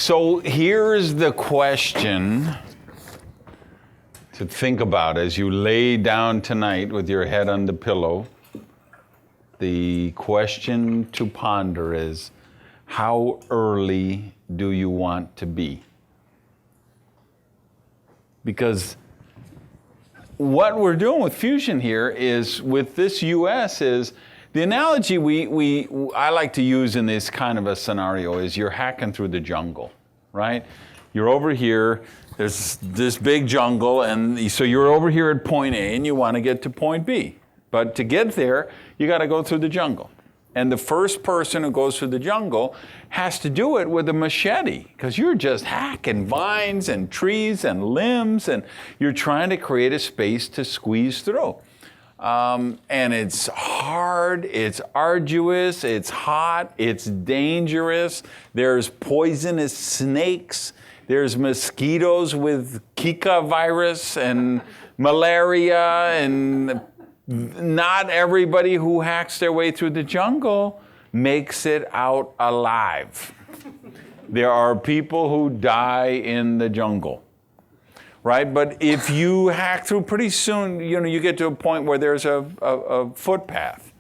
So here's the question to think about as you lay down tonight with your head on the pillow. The question to ponder is, how early do you want to be? Because what we're doing with FuXion here is, with this US, is the analogy I like to use in this kind of a scenario is you're hacking through the jungle, right? You're over here, there's this big jungle, and so you're over here at point A and you want to get to point B. But to get there, you got to go through the jungle. And the first person who goes through the jungle has to do it with a machete, because you're just hacking vines and trees and limbs, and you're trying to create a space to squeeze through. And it's hard, it's arduous, it's hot, it's dangerous. There's poisonous snakes. There's mosquitoes with Zika virus and malaria, and not everybody who hacks their way through the jungle makes it out alive. There are people who die in the jungle, right? But if you hack through, pretty soon, you get to a point where there's a footpath,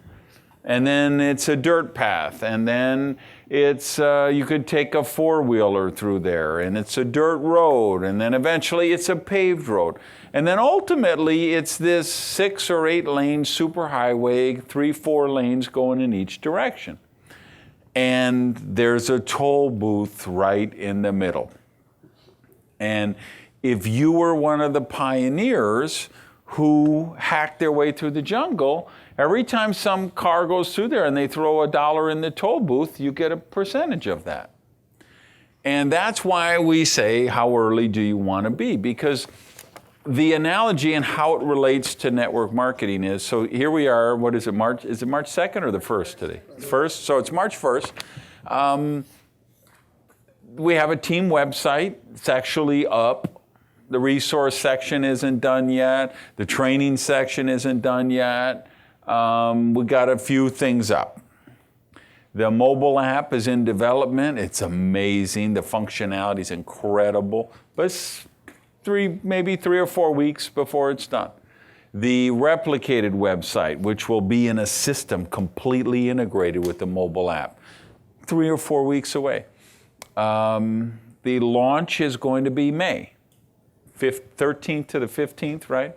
and then it's a dirt path, and then it's you could take a four-wheeler through there, and it's a dirt road, and then eventually it's a paved road. And then ultimately it's this 6 or 8 lane superhighway, 3-4 lanes going in each direction. And there's a toll booth right in the middle. And if you were one of the pioneers who hacked their way through the jungle, every time some car goes through there and they throw $1 in the toll booth, you get a percentage of that. And that's why we say, how early do you want to be? Because the analogy and how it relates to network marketing is, so here we are, what is it, March? Is it March 2nd or the 1st today? 1st, so it's March 1st. We have a team website. It's actually up. The resource section isn't done yet. The training section isn't done yet. We got a few things up. The mobile app is in development. It's amazing. The functionality is incredible. But it's maybe 3 or 4 weeks before it's done. The replicated website, which will be in a system completely integrated with the mobile app, 3 or 4 weeks away. The launch is going to be May 13th to the 15th, right?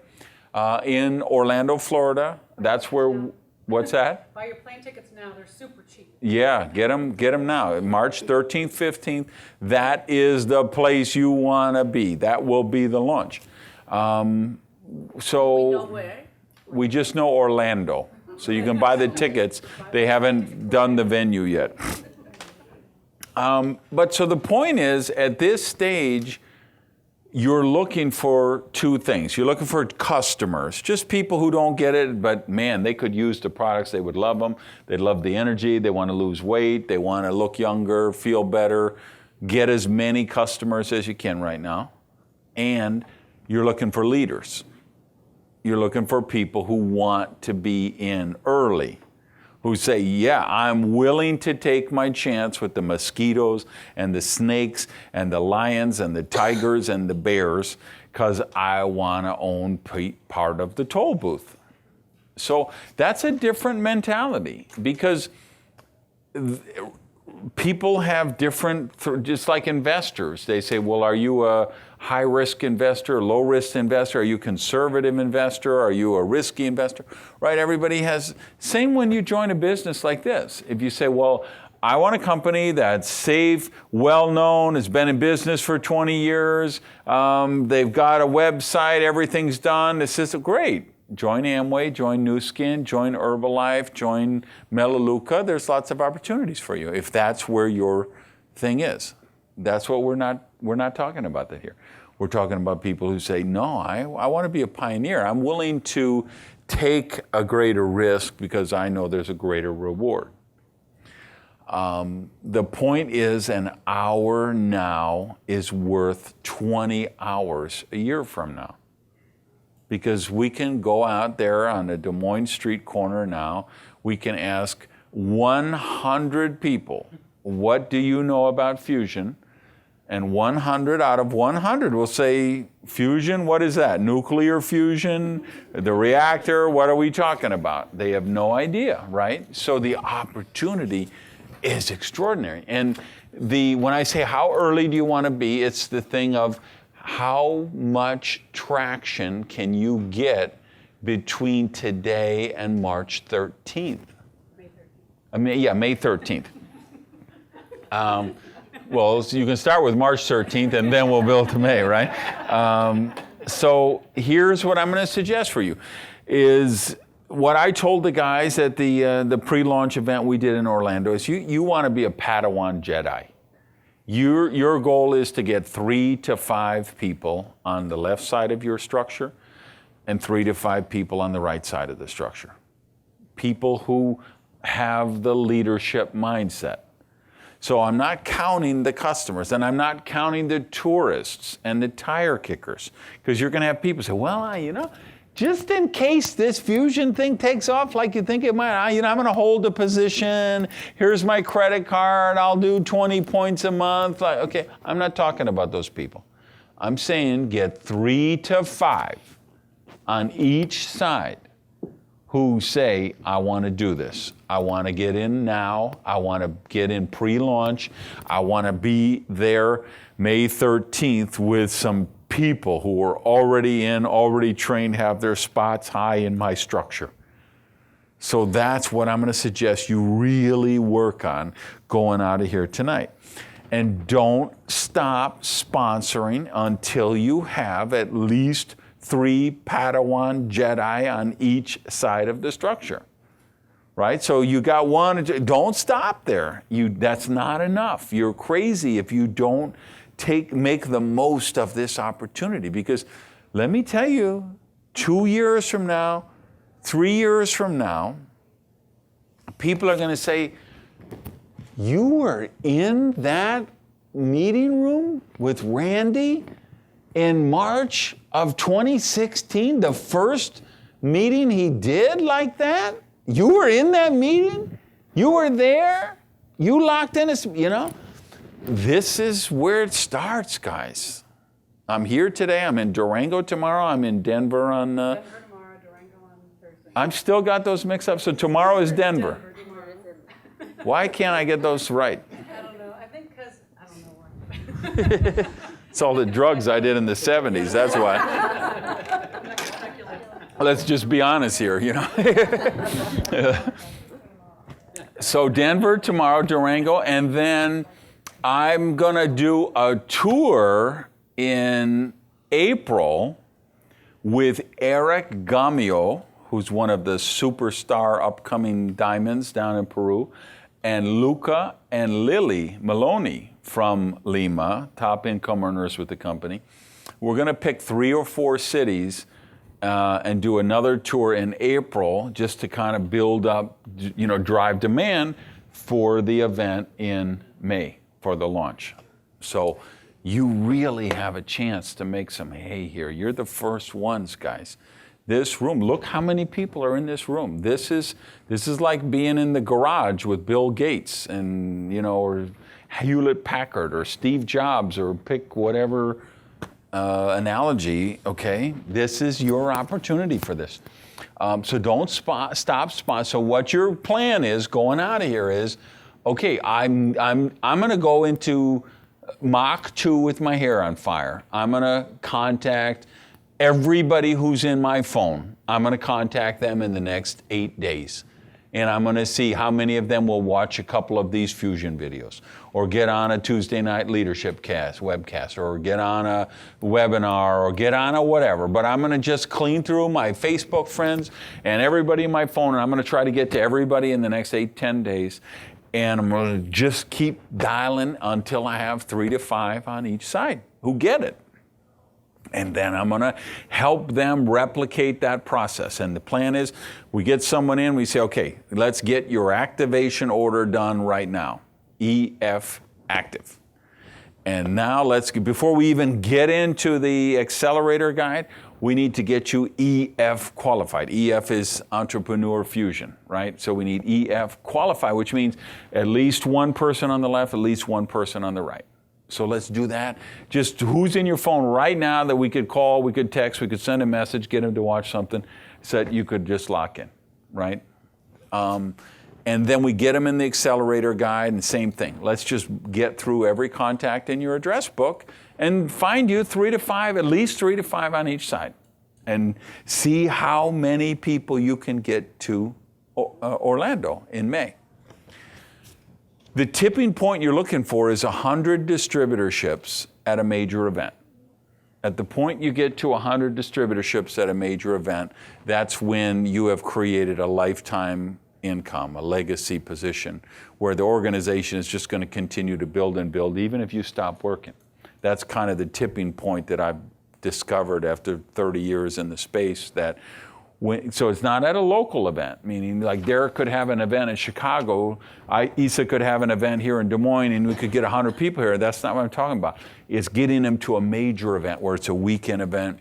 In Orlando, Florida. That's where, what's that? Buy your plane tickets now, they're super cheap. Yeah, get them now. March 13th, 15th, that is the place you want to be. That will be the launch. We just know Orlando, so you can buy the tickets. They haven't done the venue yet. But so the point is, at this stage, you're looking for 2 things. You're looking for customers, just people who don't get it, but man, they could use the products, they would love them, they'd love the energy, they want to lose weight, they want to look younger, feel better, get as many customers as you can right now. And you're looking for leaders. You're looking for people who want to be in early, who say, yeah, I'm willing to take my chance with the mosquitoes and the snakes and the lions and the tigers and the bears, because I want to own part of the toll booth. So that's a different mentality, because people have different, just like investors. They say, well, are you a high-risk investor, low-risk investor? Are you a conservative investor? Are you a risky investor? Right? Everybody has, same when you join a business like this. If you say, well, I want a company that's safe, well-known, has been in business for 20 years, they've got a website, everything's done, the system, great. Join Amway, join Nu Skin, join Herbalife, join Melaleuca. There's lots of opportunities for you if that's where your thing is. That's what we're not talking about that here. We're talking about people who say, no, I want to be a pioneer. I'm willing to take a greater risk because I know there's a greater reward. The point is, an hour now is worth 20 hours a year from now. Because we can go out there on the Des Moines street corner now, we can ask 100 people, what do you know about FuXion? And 100 out of 100 will say, fusion, what is that? Nuclear fusion, the reactor, what are we talking about? They have no idea, right? So the opportunity is extraordinary. And when I say how early do you want to be, it's the thing of how much traction can you get between today and March 13th? May 13th. Well, so you can start with March 13th and then we'll build to May, right? So here's what I'm going to suggest for you is what I told the guys at the pre-launch event we did in Orlando is you want to be a Padawan Jedi. Your goal is to get 3 to 5 people on the left side of your structure and 3 to 5 people on the right side of the structure. People who have the leadership mindset. So I'm not counting the customers, and I'm not counting the tourists and the tire kickers, because you're going to have people say, well, just in case this fusion thing takes off like you think it might, I'm going to hold a position. Here's my credit card. I'll do 20 points a month. Okay, I'm not talking about those people. I'm saying get 3 to 5 on each side who say, I want to do this. I want to get in now. I want to get in pre-launch. I want to be there May 13th with some people who are already in, already trained, have their spots high in my structure. So that's what I'm going to suggest you really work on going out of here tonight. And don't stop sponsoring until you have at least 3 Padawan Jedi on each side of the structure, right? So you got one, don't stop there. That's not enough. You're crazy if you don't make the most of this opportunity, because let me tell you, 2 years from now, 3 years from now, people are going to say, you were in that meeting room with Randy in March of 2016, the first meeting he did like that? You were in that meeting? You were there? You locked in, This is where it starts, guys. I'm here today. I'm in Durango tomorrow. I'm in Denver on... Denver tomorrow, Durango on Thursday. I've still got those mixed up. So tomorrow is Denver. Why can't I get those right? I don't know. I think because, I don't know why. It's all the drugs I did in the 70s. That's why. Let's just be honest here, So Denver tomorrow, Durango, and then I'm going to do a tour in April with Eric Gamio, who's one of the superstar upcoming diamonds down in Peru, and Luca and Lily Maloney from Lima, top income earners with the company. We're going to pick 3 or 4 cities and do another tour in April just to kind of build up, drive demand for the event in May for the launch. So you really have a chance to make some hay here. You're the first ones, guys. This room, look how many people are in this room. This is like being in the garage with Bill Gates and, or Hewlett Packard or Steve Jobs, or pick whatever analogy, okay? This is your opportunity for this. So don't stop. So what your plan is going out of here is, okay, I'm going to go into Mach 2 with my hair on fire. I'm going to contact everybody who's in my phone. I'm going to contact them in the next 8 days. And I'm going to see how many of them will watch a couple of these Fusion videos, or get on a Tuesday night leadership webcast, or get on a webinar, or get on a whatever. But I'm going to just clean through my Facebook friends and everybody in my phone, and I'm going to try to get to everybody in the next 8-10 days. And I'm going to just keep dialing until I have 3 to 5 on each side who get it. And then I'm going to help them replicate that process. And the plan is, we get someone in, we say, okay, let's get your activation order done right now. EF active. And now before we even get into the accelerator guide, we need to get you EF qualified. EF is Entrepreneur Fusion, right? So we need EF qualified, which means at least one person on the left, at least one person on the right. So let's do that. Just who's in your phone right now that we could call, we could text, we could send a message, get them to watch something, so that you could just lock in, right? And then we get them in the Xccelerator guide, and same thing. Let's just get through every contact in your address book and find you 3 to 5, at least 3 to 5 on each side, and see how many people you can get to Orlando in May. The tipping point you're looking for is 100 distributorships at a major event. At the point you get to 100 distributorships at a major event, that's when you have created a lifetime income, a legacy position, where the organization is just going to continue to build and build, even if you stop working. That's kind of the tipping point that I've discovered after 30 years in the space. So it's not at a local event, meaning like Derek could have an event in Chicago, Isa could have an event here in Des Moines, and we could get 100 people here. That's not what I'm talking about. It's getting them to a major event where it's a weekend event.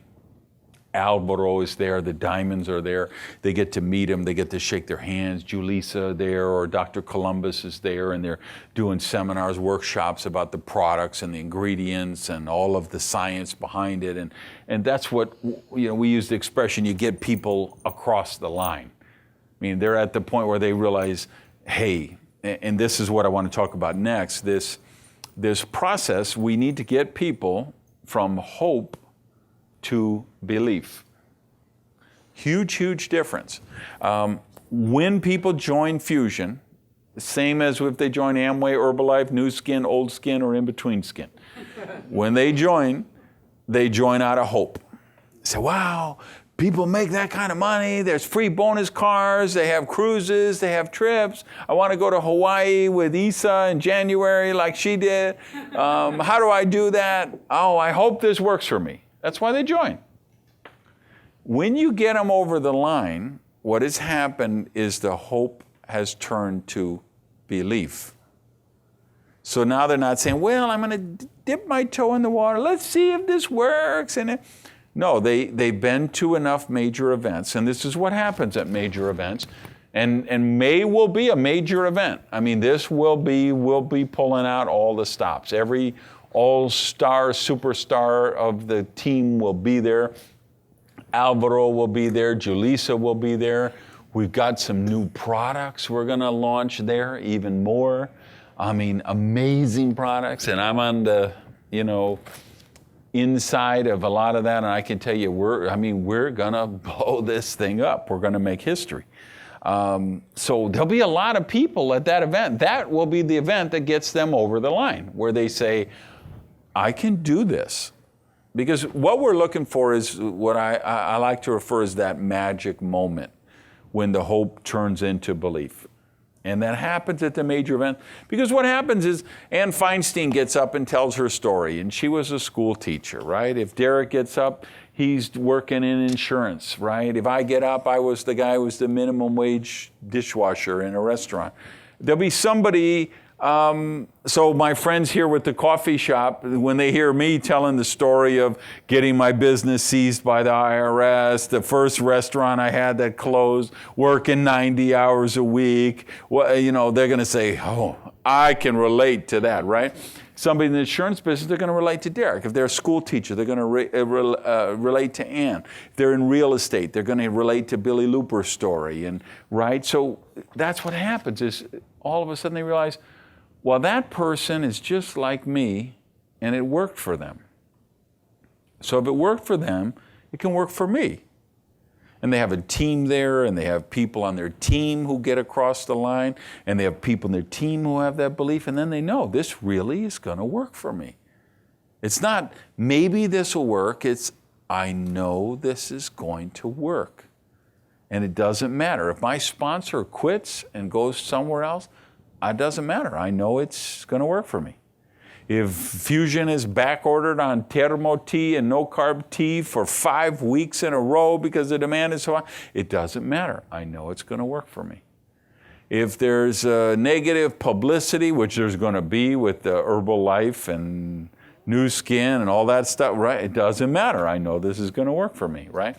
Alvaro is there, the Diamonds are there. They get to meet them, they get to shake their hands. Julissa there, or Dr. Columbus is there, and they're doing seminars, workshops about the products and the ingredients and all of the science behind it. And that's what, we use the expression, you get people across the line. I mean, they're at the point where they realize, hey, and this is what I want to talk about next, this process, we need to get people from hope to belief. Huge, huge difference. When people join FuXion, same as if they join Amway, Herbalife, New Skin, Old Skin, or In Between Skin. When they join out of hope. Say, wow, people make that kind of money. There's free bonus cars. They have cruises. They have trips. I want to go to Hawaii with Isa in January like she did. How do I do that? Oh, I hope this works for me. That's why they join. When you get them over the line, what has happened is the hope has turned to belief. So now they're not saying, well, I'm going to dip my toe in the water. Let's see if this works. No, they've been to enough major events, and this is what happens at major events. And May will be a major event. I mean, we'll be pulling out all the stops. Every all-star, superstar of the team will be there. Alvaro will be there. Julissa will be there. We've got some new products we're going to launch there, even more. I mean, amazing products. And I'm on the, inside of a lot of that. And I can tell you, we're going to blow this thing up. We're going to make history. So there'll be a lot of people at that event. That will be the event that gets them over the line, where they say, I can do this. Because what we're looking for is what I like to refer as that magic moment when the hope turns into belief. And that happens at the major event. Because what happens is Ann Feinstein gets up and tells her story, and she was a school teacher, right? If Derek gets up, he's working in insurance, right? If I get up, I was the guy who was the minimum wage dishwasher in a restaurant. There'll be somebody. So my friends here with the coffee shop, when they hear me telling the story of getting my business seized by the IRS, the first restaurant I had that closed, working 90 hours a week, they're going to say, oh, I can relate to that, right? Somebody in the insurance business, they're going to relate to Derek. If they're a school teacher, they're going to relate to Ann. If they're in real estate, they're going to relate to Billy Looper's story, right? So that's what happens is all of a sudden they realize, well, that person is just like me, and it worked for them. So if it worked for them, it can work for me. And they have a team there, and they have people on their team who get across the line, and they have people in their team who have that belief, and then they know this really is going to work for me. It's not, maybe this will work. It's, I know this is going to work. And it doesn't matter. If my sponsor quits and goes somewhere else, it doesn't matter. I know it's going to work for me. If FuXion is back ordered on Thermo tea and no carb tea for 5 weeks in a row because the demand is so high, it doesn't matter. I know it's going to work for me. If there's negative publicity, which there's going to be with the Herbalife and New Skin and all that stuff, right? It doesn't matter. I know this is going to work for me, right?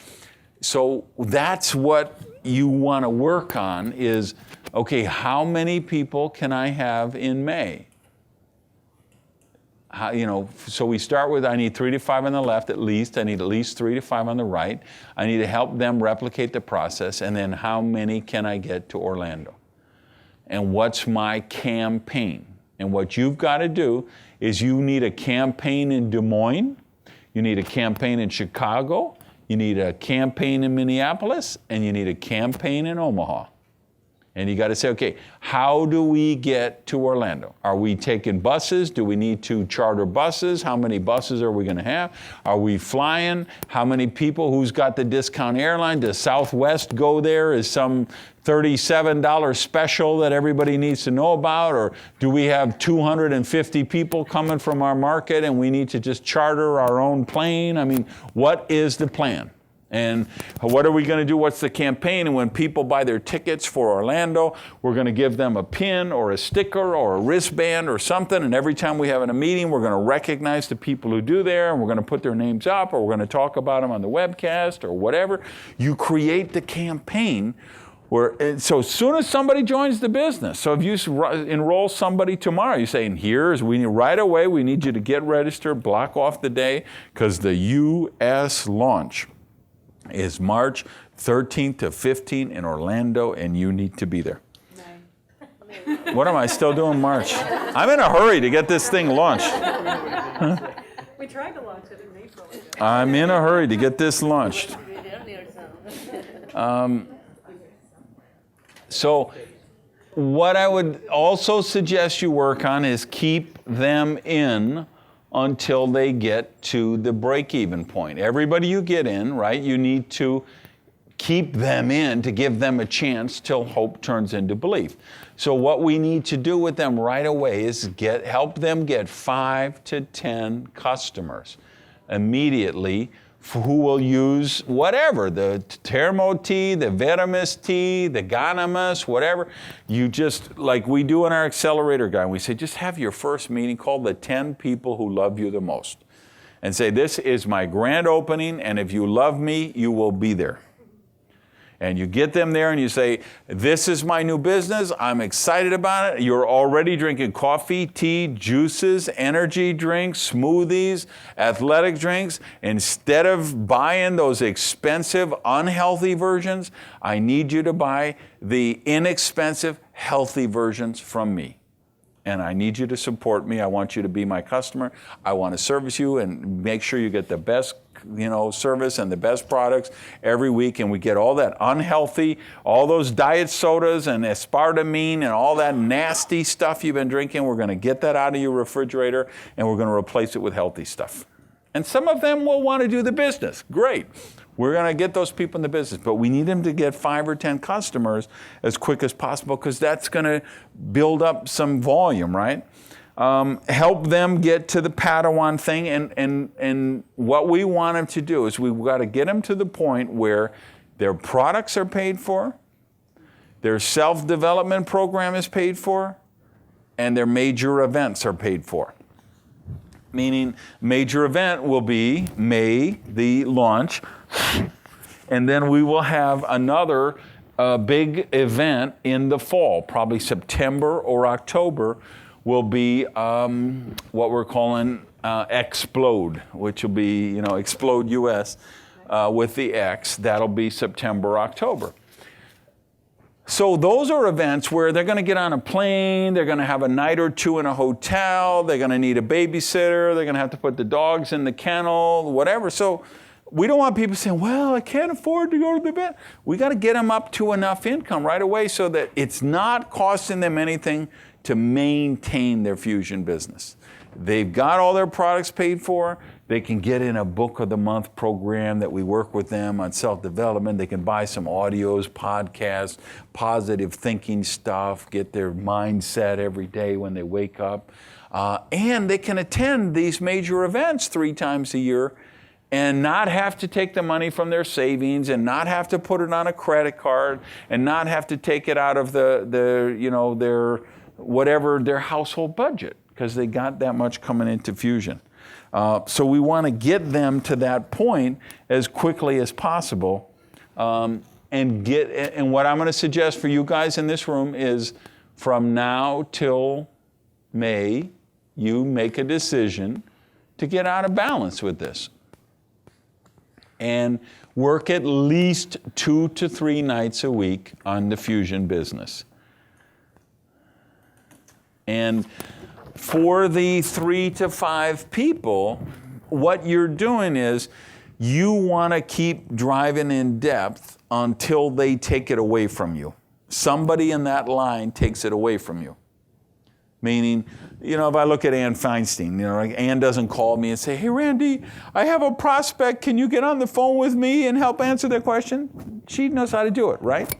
So that's what you want to work on is, okay, how many people can I have in May? So we start with, I need 3 to 5 on the left at least. I need at least 3 to 5 on the right. I need to help them replicate the process. And then how many can I get to Orlando? And what's my campaign? And what you've got to do is you need a campaign in Des Moines. You need a campaign in Chicago. You need a campaign in Minneapolis. And you need a campaign in Omaha. And you got to say, okay, how do we get to Orlando? Are we taking buses? Do we need to charter buses? How many buses are we going to have? Are we flying? How many people? Who's got the discount airline? Does Southwest go there? Is some $37 special that everybody needs to know about? Or do we have 250 people coming from our market and we need to just charter our own plane? I mean, what is the plan? And what are we going to do? What's the campaign? And when people buy their tickets for Orlando, we're going to give them a pin or a sticker or a wristband or something. And every time we have a meeting, we're going to recognize the people who do there, and we're going to put their names up, or we're going to talk about them on the webcast or whatever. You create the campaign. So as soon as somebody joins the business, so if you enroll somebody tomorrow, you're saying, right away, we need you to get registered, block off the day, because the U.S. launch is March 13th to 15th in Orlando, and you need to be there. What am I still doing March? I'm in a hurry to get this thing launched. We tried to launch it in April. I'm in a hurry to get this launched. So what I would also suggest you work on is keep them in until they get to the break-even point. Everybody you get in, right, you need to keep them in to give them a chance till hope turns into belief. So what we need to do with them right away is help them get 5 to 10 customers immediately who will use whatever, the Termo tea, the Vitamis tea, the Ganamus, whatever. You just, like we do in our Xccelerator guide, we say, just have your first meeting, call the 10 people who love you the most. And say, this is my grand opening, and if you love me, you will be there. And you get them there and you say, this is my new business. I'm excited about it. You're already drinking coffee, tea, juices, energy drinks, smoothies, athletic drinks. Instead of buying those expensive, unhealthy versions, I need you to buy the inexpensive, healthy versions from me. And I need you to support me. I want you to be my customer. I want to service you and make sure you get the best service and the best products every week, and we get all that unhealthy, all those diet sodas and aspartame and all that nasty stuff you've been drinking. We're going to get that out of your refrigerator, and we're going to replace it with healthy stuff. And some of them will want to do the business. Great. We're going to get those people in the business, but we need them to get 5 or 10 customers as quick as possible, because that's going to build up some volume, right? Help them get to the Padawan thing, and what we want them to do is we've got to get them to the point where their products are paid for, their self-development program is paid for, and their major events are paid for. Meaning, major event will be May, the launch, and then we will have another big event in the fall, probably September or October, will be what we're calling Explode, which will be, Explode US with the X. That'll be September, October. So those are events where they're going to get on a plane, they're going to have a night or two in a hotel, they're going to need a babysitter, they're going to have to put the dogs in the kennel, whatever. So we don't want people saying, well, I can't afford to go to the event. We got to get them up to enough income right away so that it's not costing them anything to maintain their Fusion business. They've got all their products paid for. They can get in a book of the month program that we work with them on self-development. They can buy some audios, podcasts, positive thinking stuff, get their mindset every day when they wake up. And they can attend these major events 3 times a year and not have to take the money from their savings and not have to put it on a credit card and not have to take it out of their household budget, because they got that much coming into Fusion. So we want to get them to that point as quickly as possible. And what I'm going to suggest for you guys in this room is from now till May, you make a decision to get out of balance with this and work at least 2 to 3 nights a week on the Fusion business. And for the 3 to 5 people, what you're doing is you want to keep driving in depth until they take it away from you. Somebody in that line takes it away from you. Meaning, if I look at Ann Feinstein, like Ann doesn't call me and say, hey, Randy, I have a prospect. Can you get on the phone with me and help answer their question? She knows how to do it, right?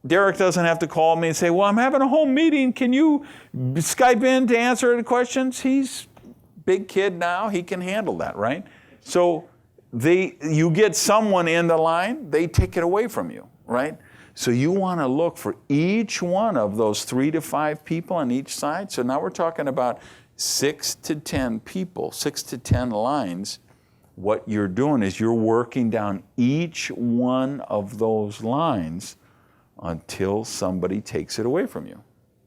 Derek doesn't have to call me and say, well, I'm having a home meeting. Can you Skype in to answer the questions? He's a big kid now. He can handle that, right? So you get someone in the line, they take it away from you, right? So you want to look for each one of those 3 to 5 people on each side. So now we're talking about 6 to 10 people, 6 to 10 lines. What you're doing is you're working down each one of those lines until somebody takes it away from you.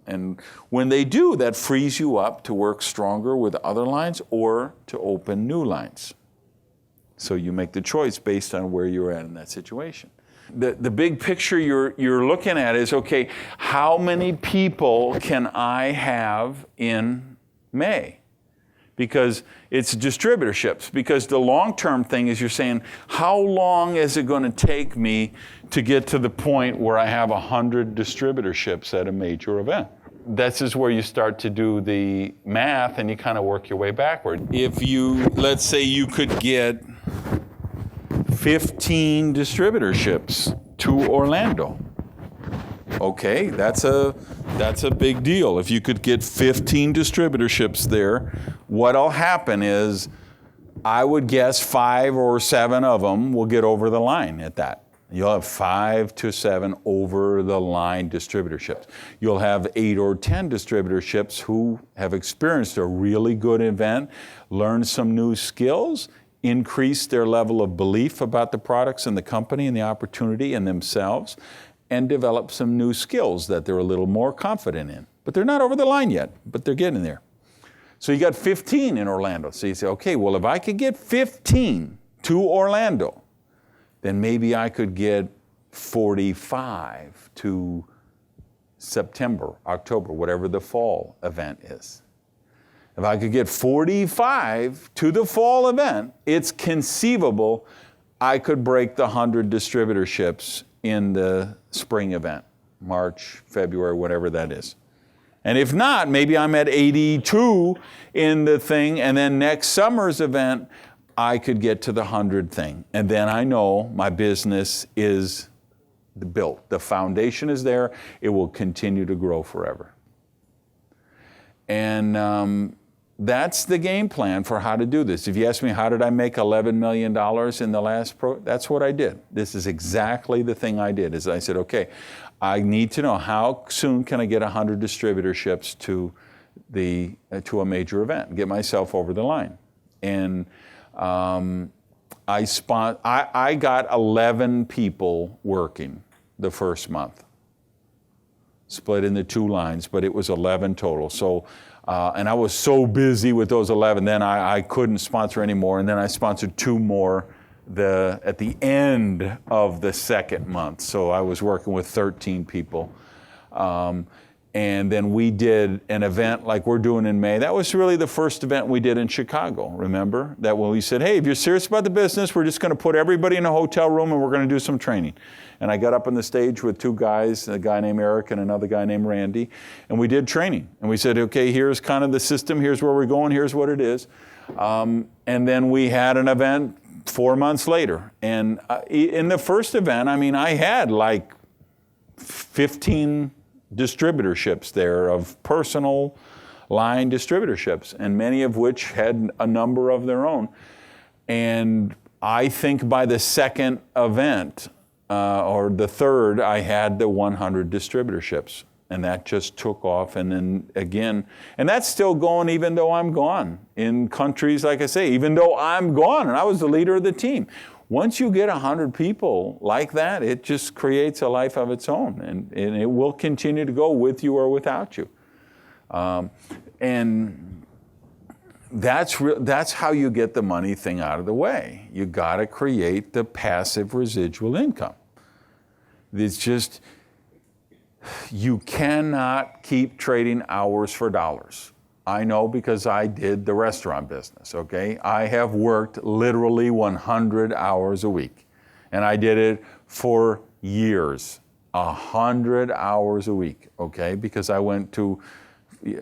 And when they do, that frees you up to work stronger with other lines or to open new lines. So you make the choice based on where you're at in that situation. The big picture you're looking at is, okay, how many people can I have in May? Because it's distributorships. Because the long-term thing is you're saying, how long is it going to take me to get to the point where I have 100 distributorships at a major event? This is where you start to do the math and you kind of work your way backward. If let's say you could get 15 distributorships to Orlando. Okay, that's a big deal. If you could get 15 distributorships there, what'll happen is I would guess 5 or 7 of them will get over the line at that. You'll have 5 to 7 over the line distributorships. You'll have 8 or 10 distributorships who have experienced a really good event, learned some new skills, increase their level of belief about the products and the company and the opportunity and themselves, and develop some new skills that they're a little more confident in. But they're not over the line yet, but they're getting there. So you got 15 in Orlando. So you say, okay, well, if I could get 15 to Orlando, then maybe I could get 45 to September, October, whatever the fall event is. If I could get 45 to the fall event, it's conceivable I could break the 100 distributorships in the spring event, March, February, whatever that is. And if not, maybe I'm at 82 in the thing, and then next summer's event, I could get to the 100 thing. And then I know my business is built. The foundation is there. It will continue to grow forever. And that's the game plan for how to do this. If you ask me, how did I make $11 million in the last that's what I did. This is exactly the thing I did, is I said, okay, I need to know how soon can I get 100 distributorships to a major event, get myself over the line. And I got 11 people working the first month, split into 2 lines, but it was 11 total. So, and I was so busy with those 11, then I couldn't sponsor anymore, and then I sponsored 2 more at the end of the second month. So I was working with 13 people. And then we did an event like we're doing in May. That was really the first event we did in Chicago, remember? That when we said, hey, if you're serious about the business, we're just going to put everybody in a hotel room and we're going to do some training. And I got up on the stage with 2 guys, a guy named Eric and another guy named Randy, and we did training. And we said, okay, here's kind of the system, here's where we're going, here's what it is. And then we had an event 4 months later. And in the first event, I mean, I had like 15 distributorships there of personal line distributorships, and many of which had a number of their own. And I think by the second event, or the third, I had the 100 distributorships. And that just took off. And then again, and that's still going even though I'm gone. In countries, like I say, even though I'm gone and I was the leader of the team. Once you get 100 people like that, it just creates a life of its own. And it will continue to go with you or without you. And that's how you get the money thing out of the way. You got to create the passive residual income. It's just, you cannot keep trading hours for dollars. I know because I did the restaurant business, okay? I have worked literally 100 hours a week, and I did it for years, 100 hours a week, okay? Because I went to,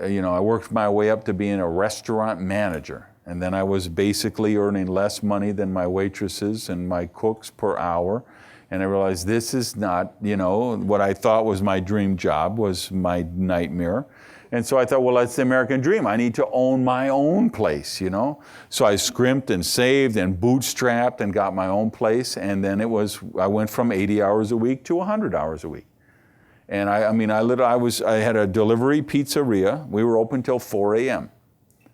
I worked my way up to being a restaurant manager, and then I was basically earning less money than my waitresses and my cooks per hour, and I realized this is not, what I thought was my dream job was my nightmare. And so I thought, well, that's the American dream. I need to own my own place, So I scrimped and saved and bootstrapped and got my own place. And then I went from 80 hours a week to 100 hours a week. And I had a delivery pizzeria. We were open till 4 a.m.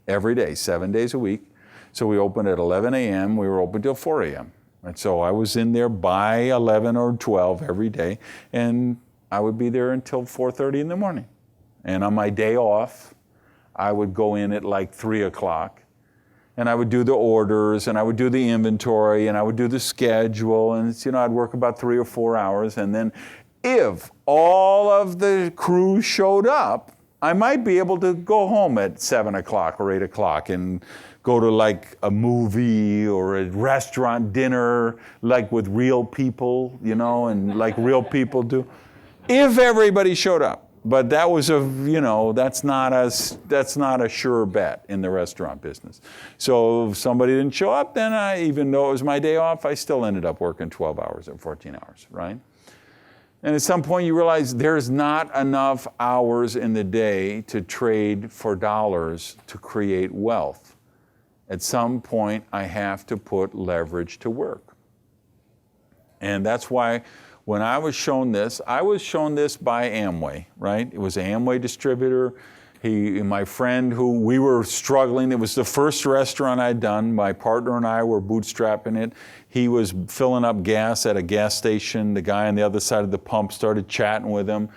every day, 7 days a week. So we opened at 11 a.m. We were open till 4 a.m. And so I was in there by 11 or 12 every day. And I would be there until 4:30 in the morning. And on my day off, I would go in at like 3 o'clock, and I would do the orders, and I would do the inventory, and I would do the schedule, and I'd work about 3 or 4 hours, and then if all of the crew showed up, I might be able to go home at 7 o'clock or 8 o'clock and go to like a movie or a restaurant dinner, like with real people, and like real people do, if everybody showed up. But that was that's not a sure bet in the restaurant business. So if somebody didn't show up, then even though it was my day off, I still ended up working 12 hours or 14 hours, right? And at some point you realize there's not enough hours in the day to trade for dollars to create wealth. At some point I have to put leverage to work. And that's why when I was shown this by Amway, right? It was an Amway distributor. My friend who we were struggling, it was the first restaurant I'd done. My partner and I were bootstrapping it. He was filling up gas at a gas station. The guy on the other side of the pump started chatting with him.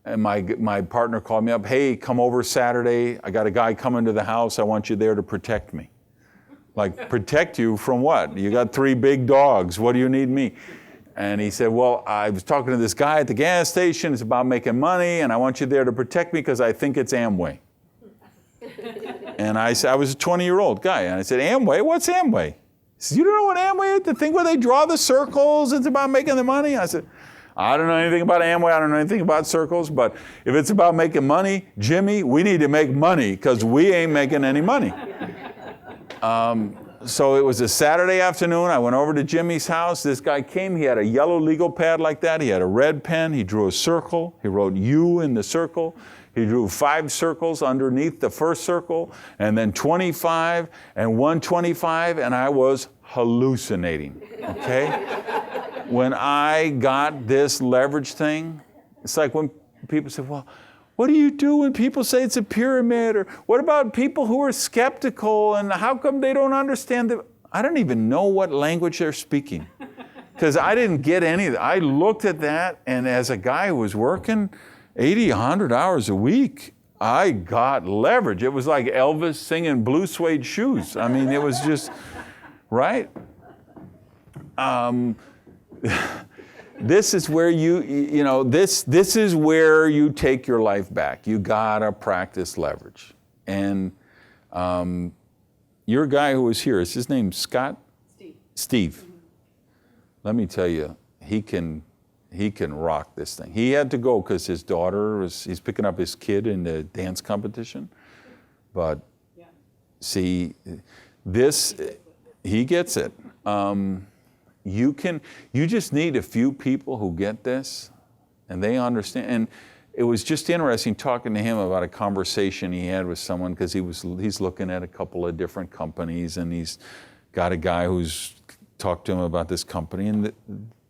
And my partner called me up, hey, come over Saturday. I got a guy coming to the house. I want you there to protect me. Like, protect you from what? You got 3 big dogs. What do you need me? And he said, well, I was talking to this guy at the gas station. It's about making money, and I want you there to protect me because I think it's Amway. And I said, I was a 20-year-old guy. And I said, Amway? What's Amway? He said, you don't know what Amway is? The thing where they draw the circles, it's about making the money? I said, I don't know anything about Amway. I don't know anything about circles. But if it's about making money, Jimmy, we need to make money because we ain't making any money. So it was a Saturday afternoon. I went over to Jimmy's house. This guy came. He had a yellow legal pad like that. He had a red pen. He drew a circle. He wrote U in the circle. He drew 5 circles underneath the first circle, and then 25 and 125, and I was hallucinating, okay? When I got this leverage thing, it's like when people say, well, what do you do when people say it's a pyramid? Or what about people who are skeptical and how come they don't understand it? I don't even know what language they're speaking because I didn't get any of that. I looked at that, and as a guy who was working 80, 100 hours a week, I got leverage. It was like Elvis singing Blue Suede Shoes. I mean, it was just, right? This is where this is where you take your life back. You gotta practice leverage. And your guy who was here, is his name Scott? Steve. Mm-hmm. Let me tell you, he can rock this thing. He had to go because his daughter he's picking up his kid in the dance competition. But see, he gets it. You just need a few people who get this and they understand. And it was just interesting talking to him about a conversation he had with someone because he's looking at a couple of different companies, and he's got a guy who's talked to him about this company, and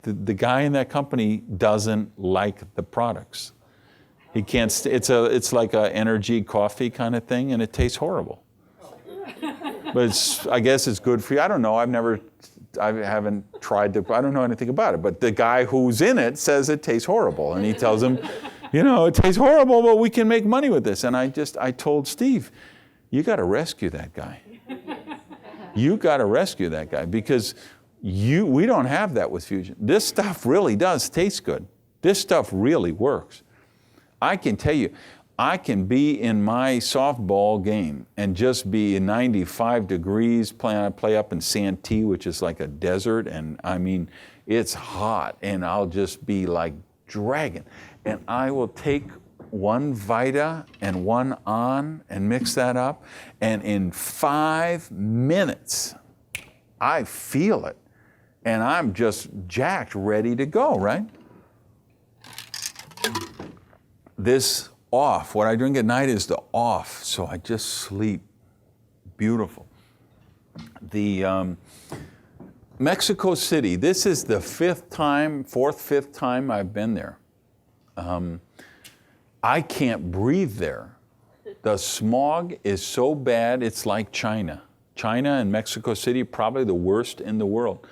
the guy in that company doesn't like the products. He can't, it's like a energy coffee kind of thing, and it tastes horrible. But I guess it's good for you. I don't know, I haven't tried I don't know anything about it, but the guy who's in it says it tastes horrible, and he tells him, it tastes horrible, but we can make money with this. And I told Steve, you got to rescue that guy. You got to rescue that guy because we don't have that with FuXion. This stuff really does taste good. This stuff really works. I can tell you, I can be in my softball game and just be 95 degrees, play up in Santee, which is like a desert, and I mean, it's hot, and I'll just be like dragging. And I will take one Vita and one On and mix that up, and in 5 minutes, I feel it. And I'm just jacked, ready to go, right? This off, what I drink at night is the off, so I just sleep. Beautiful. The Mexico City, this is the fifth, fifth time I've been there. I can't breathe there. The smog is so bad, it's like China. China and Mexico City, probably the worst in the world.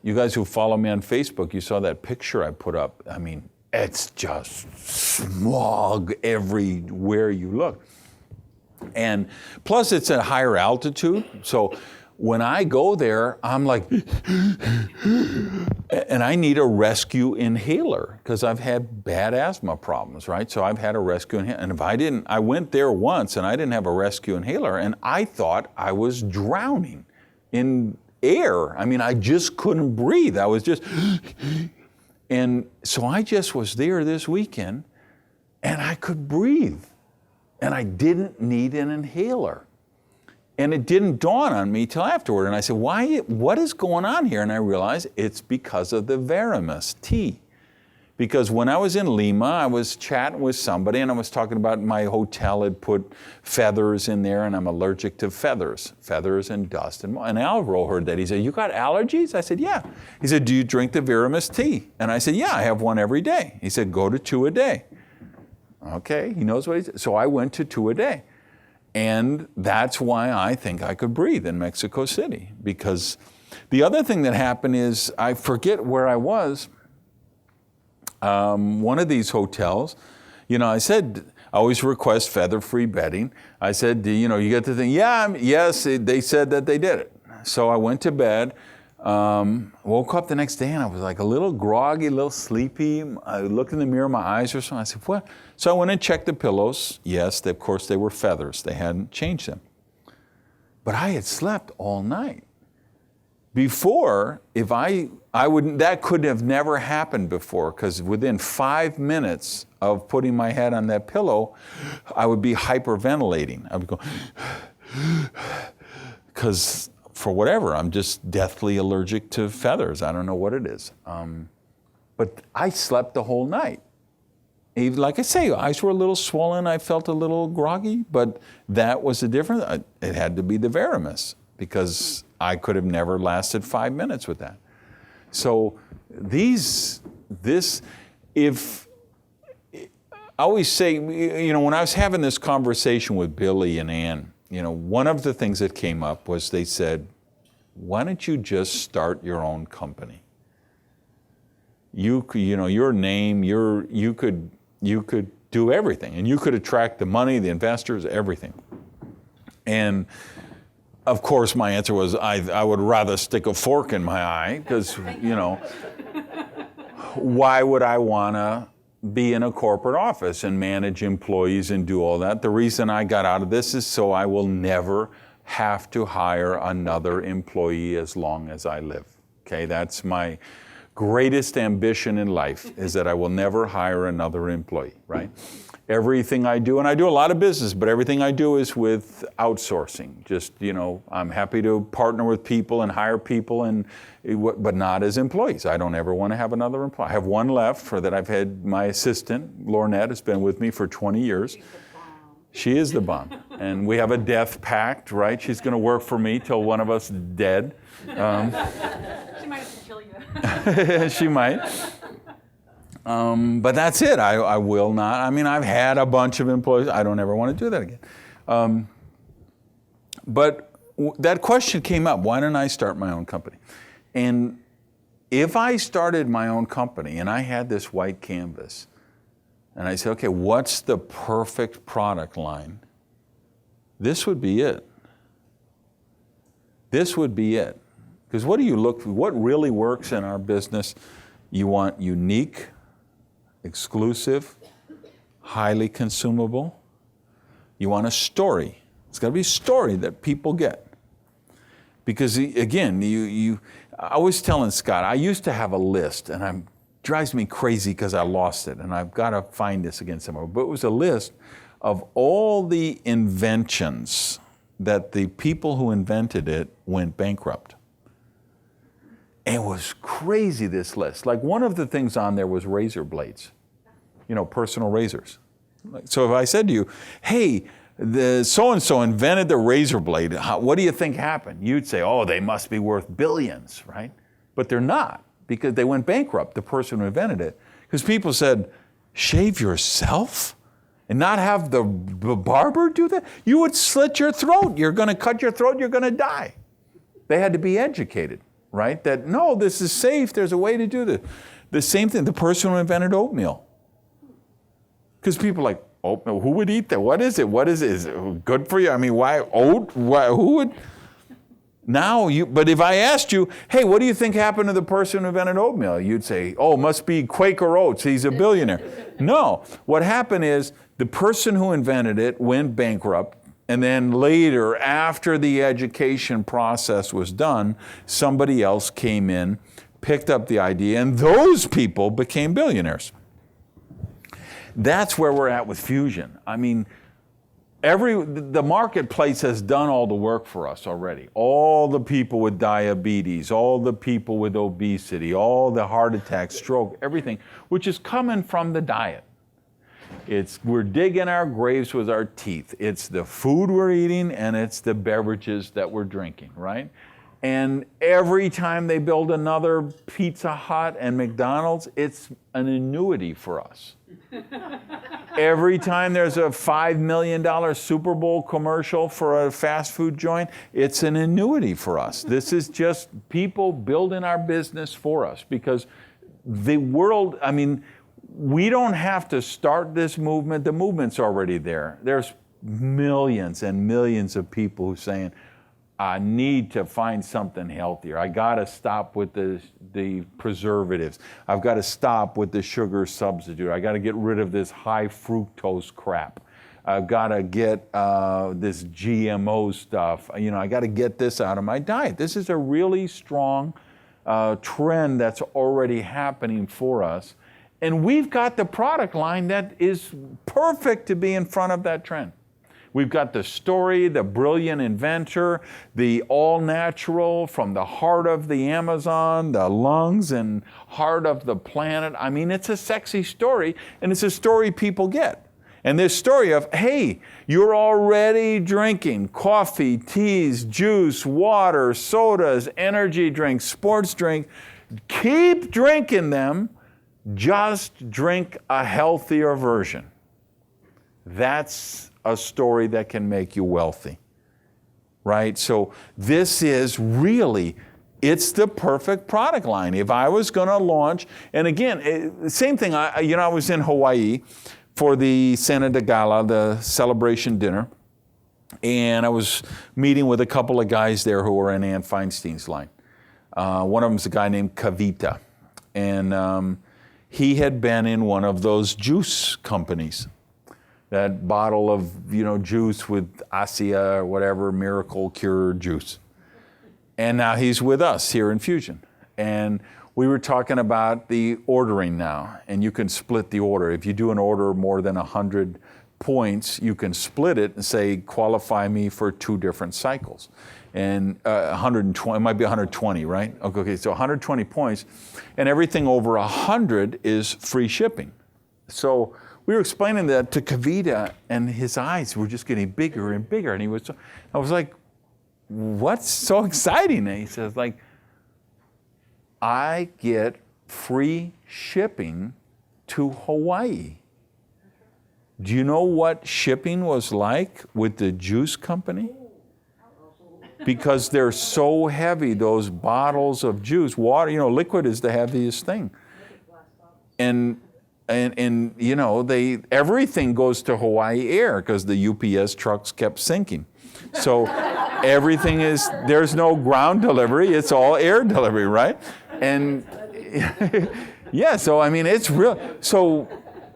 You guys who follow me on Facebook, you saw that picture I put up. I mean, it's just smog everywhere you look. And plus it's at higher altitude, so when I go there, I'm like, and I need a rescue inhaler because I've had bad asthma problems, right? So I've had a rescue inhaler. And if I went there once and I didn't have a rescue inhaler, and I thought I was drowning in air. I mean, I just couldn't breathe. I was just, and so I just was there this weekend and I could breathe and I didn't need an inhaler. And it didn't dawn on me till afterward. And I said, what is going on here? And I realized it's because of the Veramis tea. Because when I was in Lima, I was chatting with somebody and I was talking about my hotel had put feathers in there and I'm allergic to feathers and dust. And Alvaro heard that. He said, you got allergies? I said, yeah. He said, do you drink the Veramis tea? And I said, yeah, I have one every day. He said, go to 2 a day. Okay, he knows what he said. So I went to 2 a day. And that's why I think I could breathe in Mexico City. Because the other thing that happened is, I forget where I was, one of these hotels, I said, I always request feather-free bedding. I said, you get the thing? Yeah, yes, they said that they did it. So I went to bed, woke up the next day and I was like a little groggy, a little sleepy. I looked in the mirror, my eyes were something. I said, what? So I went and checked the pillows. Yes, of course they were feathers. They hadn't changed them. But I had slept all night. Before, if I wouldn't, that could have never happened before, because within 5 minutes of putting my head on that pillow, I would be hyperventilating. I would go, because for whatever, I'm just deathly allergic to feathers. I don't know what it is. But I slept the whole night. Even, like I say, eyes were a little swollen. I felt a little groggy, but that was the difference. It had to be the Veramis, because I could have never lasted 5 minutes with that. So I always say, when I was having this conversation with Billy and Ann, one of the things that came up was they said, why don't you just start your own company? Your name, you could do everything, and you could attract the money, the investors, everything. And of course, my answer was, I would rather stick a fork in my eye, because, why would I want to be in a corporate office and manage employees and do all that? The reason I got out of this is so I will never have to hire another employee as long as I live. Okay, that's my greatest ambition in life, is that I will never hire another employee, right? Everything I do, and I do a lot of business, but everything I do is with outsourcing. Just, I'm happy to partner with people and hire people, but not as employees. I don't ever want to have another employee. I have one left that I've had. My assistant, Lornette, has been with me for 20 years. She is the bomb. And we have a death pact, right? She's going to work for me till one of us is dead. She might have to kill you. She might. But that's it. I will not. I mean, I've had a bunch of employees. I don't ever want to do that again. But that question came up. Why don't I start my own company? And if I started my own company and I had this white canvas, and I said, okay, what's the perfect product line? This would be it. this would be it. Because what do you look for? What really works in our business? You want unique, exclusive, highly consumable. You want a story. It's got to be a story that people get. Because again, I was telling Scott, I used to have a list, and it drives me crazy because I lost it, and I've got to find this again somewhere. But it was a list of all the inventions that the people who invented it went bankrupt. And it was crazy, this list. Like, one of the things on there was razor blades, personal razors. So if I said to you, hey, the so-and-so invented the razor blade, what do you think happened? You'd say, oh, they must be worth billions, right? But they're not, because they went bankrupt, the person who invented it. Because people said, shave yourself? And not have the barber do that? You would slit your throat. You're going to cut your throat, you're going to die. They had to be educated, right? That, no, this is safe, there's a way to do this. The same thing, the person who invented oatmeal. Because people are like, oatmeal, who would eat that? What is it? What is it? Is it good for you? I mean, why oat? Who would? Now, but if I asked you, hey, what do you think happened to the person who invented oatmeal? You'd say, oh, must be Quaker Oats, he's a billionaire. No, what happened is the person who invented it went bankrupt, and then later, after the education process was done, somebody else came in, picked up the idea, and those people became billionaires. That's where we're at with fusion. I mean, the marketplace has done all the work for us already. All the people with diabetes, all the people with obesity, all the heart attack, stroke, everything, which is coming from the diet. We're digging our graves with our teeth. It's the food we're eating, and it's the beverages that we're drinking, right? And every time they build another Pizza Hut and McDonald's, it's an annuity for us. Every time there's a $5 million Super Bowl commercial for a fast food joint, it's an annuity for us. This is just people building our business for us, because the world, I mean, we don't have to start this movement. The movement's already there. There's millions and millions of people who are saying, I need to find something healthier. I got to stop with the preservatives. I've got to stop with the sugar substitute. I got to get rid of this high fructose crap. I've got to get this GMO stuff. I got to get this out of my diet. This is a really strong trend that's already happening for us. And we've got the product line that is perfect to be in front of that trend. We've got the story, the brilliant inventor, the all-natural from the heart of the Amazon, the lungs and heart of the planet. I mean, it's a sexy story, and it's a story people get. And this story of, hey, you're already drinking coffee, teas, juice, water, sodas, energy drinks, sports drink. Keep drinking them. Just drink a healthier version. That's a story that can make you wealthy, right? So this is really, it's the perfect product line. If I was going to launch, and again, same thing, I was in Hawaii for the Cena de Gala, the celebration dinner, and I was meeting with a couple of guys there who were in Ann Feinstein's line. One of them is a guy named Kavita, and he had been in one of those juice companies. That bottle of, juice with Asia or whatever, miracle cure juice. And now he's with us here in Fusion. And we were talking about the ordering now, and you can split the order. If you do an order more than 100 points, you can split it and say, qualify me for 2 different cycles. And 120, it might be 120, right? Okay, so 120 points, and everything over 100 is free shipping. So we were explaining that to Kavita, and his eyes were just getting bigger and bigger. And I was like, what's so exciting? And he says, I get free shipping to Hawaii. Do you know what shipping was like with the juice company? Because they're so heavy, those bottles of juice, water, liquid is the heaviest thing. And everything goes to Hawaii Air because the UPS trucks kept sinking. So Everything is, there's no ground delivery, it's all air delivery, right? And yeah, so I mean, it's real. So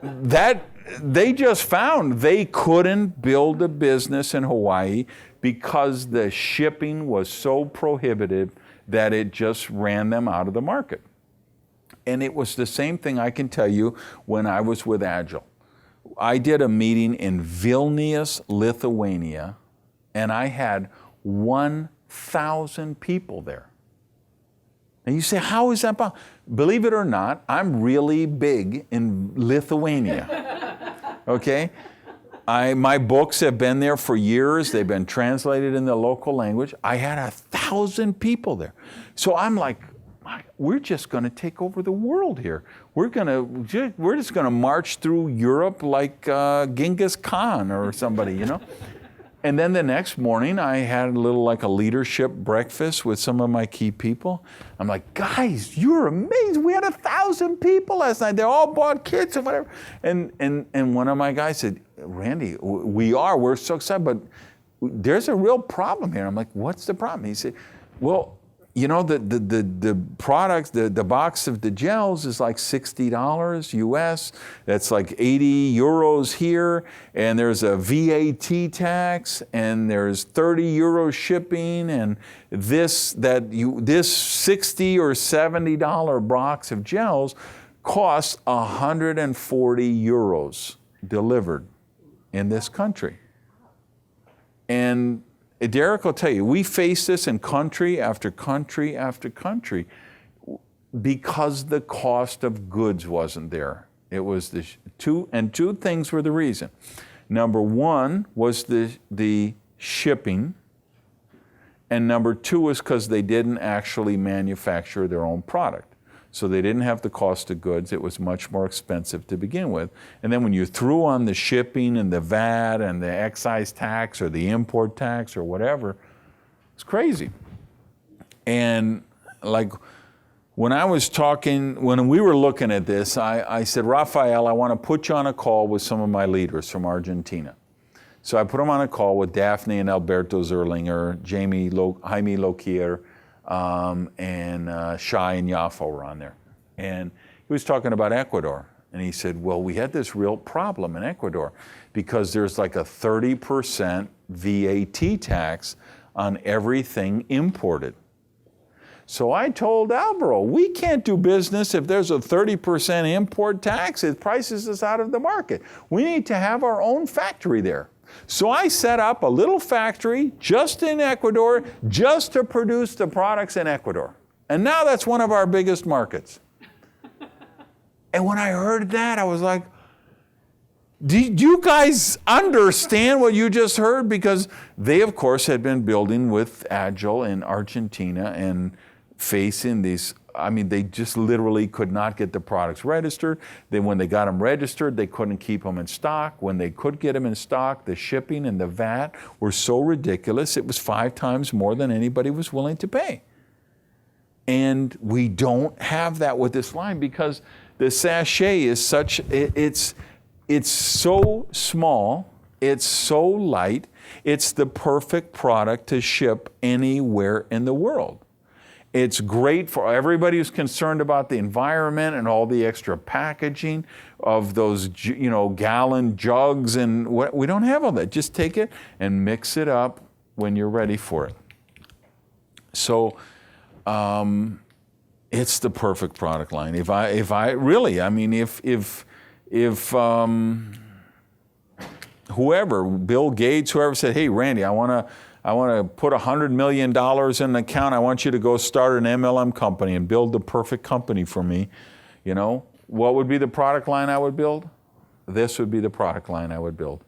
that, they just found they couldn't build a business in Hawaii because the shipping was so prohibitive that it just ran them out of the market. And it was the same thing, I can tell you, when I was with Agile. I did a meeting in Vilnius, Lithuania, and I had 1,000 people there. And you say, how is that possible? Believe it or not, I'm really big in Lithuania, okay? My books have been there for years. They've been translated in the local language. I had 1,000 people there. So I'm like, we're just going to take over the world here. We're just going to march through Europe like Genghis Khan or somebody, you know? And then the next morning, I had a leadership breakfast with some of my key people. I'm like, guys, you're amazing. We had 1,000 people last night. They all bought kits and whatever. And one of my guys said, Randy, we're so excited, but there's a real problem here. I'm like, what's the problem? He said, well, you know, the products, the box of the gels is like $60 US. That's like 80 euros here. And there's a VAT tax, and there's 30 euros shipping. And this $60 or $70 box of gels costs 140 euros delivered in this country. And Derek will tell you, we face this in country after country after country because the cost of goods wasn't there. It was two things were the reason. Number one was the shipping, and number two was because they didn't actually manufacture their own product. So they didn't have the cost of goods. It was much more expensive to begin with. And then when you threw on the shipping and the VAT and the excise tax or the import tax or whatever, it's crazy. And like when we were looking at this, I said, Rafael, I want to put you on a call with some of my leaders from Argentina. So I put them on a call with Daphne and Alberto Zerlinger, Jaime Lokier, and Shai and Yafo were on there. And he was talking about Ecuador. And he said, well, we had this real problem in Ecuador because there's like a 30% VAT tax on everything imported. So I told Alvaro, we can't do business if there's a 30% import tax. It prices us out of the market. We need to have our own factory there. So I set up a little factory just in Ecuador just to produce the products in Ecuador. And now that's one of our biggest markets. And when I heard that, I was like, do you guys understand what you just heard? Because they, of course, had been building with Agile in Argentina and facing these, they just literally could not get the products registered. Then when they got them registered, they couldn't keep them in stock. When they could get them in stock, the shipping and the VAT were so ridiculous, it was 5 times more than anybody was willing to pay. And we don't have that with this line because the sachet is it's so small, it's so light, it's the perfect product to ship anywhere in the world. It's great for everybody who's concerned about the environment and all the extra packaging of those, gallon jugs and what. We don't have all that. Just take it and mix it up when you're ready for it. So, it's the perfect product line. If whoever, Bill Gates, whoever said, hey, Randy, I want to put $100 million in an account. I want you to go start an MLM company and build the perfect company for me. What would be the product line I would build? This would be the product line I would build.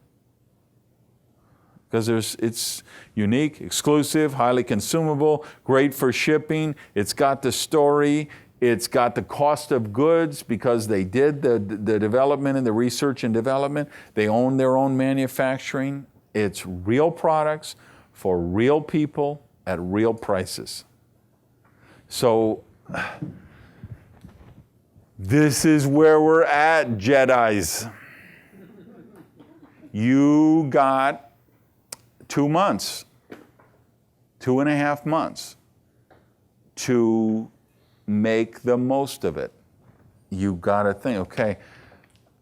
Because it's unique, exclusive, highly consumable, great for shipping. It's got the story. It's got the cost of goods because they did the development and the research and development. They own their own manufacturing. It's real products for real people at real prices. So this is where we're at, Jedis. You got 2 months. 2.5 months to make the most of it. You got to think, okay,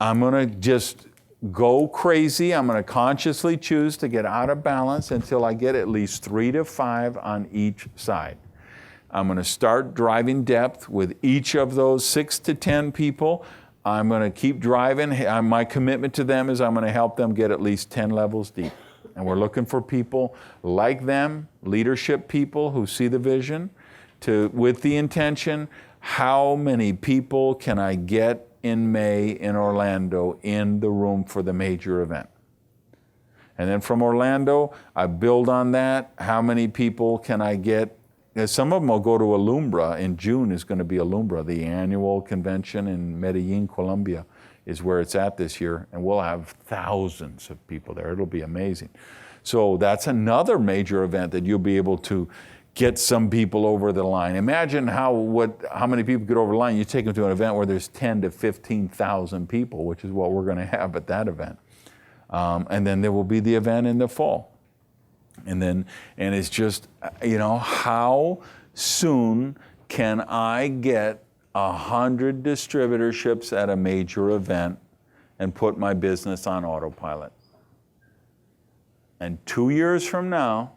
I'm going to just go crazy. I'm going to consciously choose to get out of balance until I get at least 3 to 5 on each side. I'm going to start driving depth with each of those 6 to 10 people. I'm going to keep driving. My commitment to them is I'm going to help them get at least 10 levels deep. And we're looking for people like them, leadership people who see the vision, with the intention, how many people can I get in May in Orlando in the room for the major event? And then from Orlando, I build on that. How many people can I get? Some of them will go to Alumbra. In June is going to be Alumbra, the annual convention in Medellin, Colombia, is where it's at this year. And we'll have thousands of people there. It'll be amazing. So that's another major event that you'll be able to get some people over the line. Imagine how many people get over the line. You take them to an event where there's 10 to 15,000 people, which is what we're going to have at that event. And then there will be the event in the fall. And it's just, how soon can I get 100 distributorships at a major event and put my business on autopilot? And 2 years from now,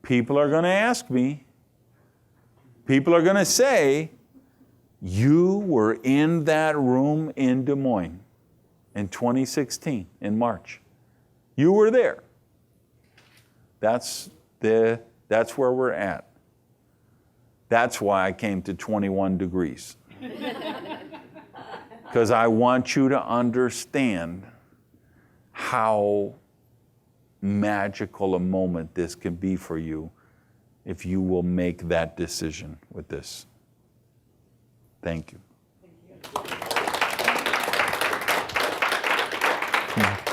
people are going to ask me, people are going to say, you were in that room in Des Moines in 2016, in March. You were there. That's where we're at. That's why I came to 21 degrees. Because I want you to understand how magical a moment this can be for you if you will make that decision with this. Thank you. Thank you.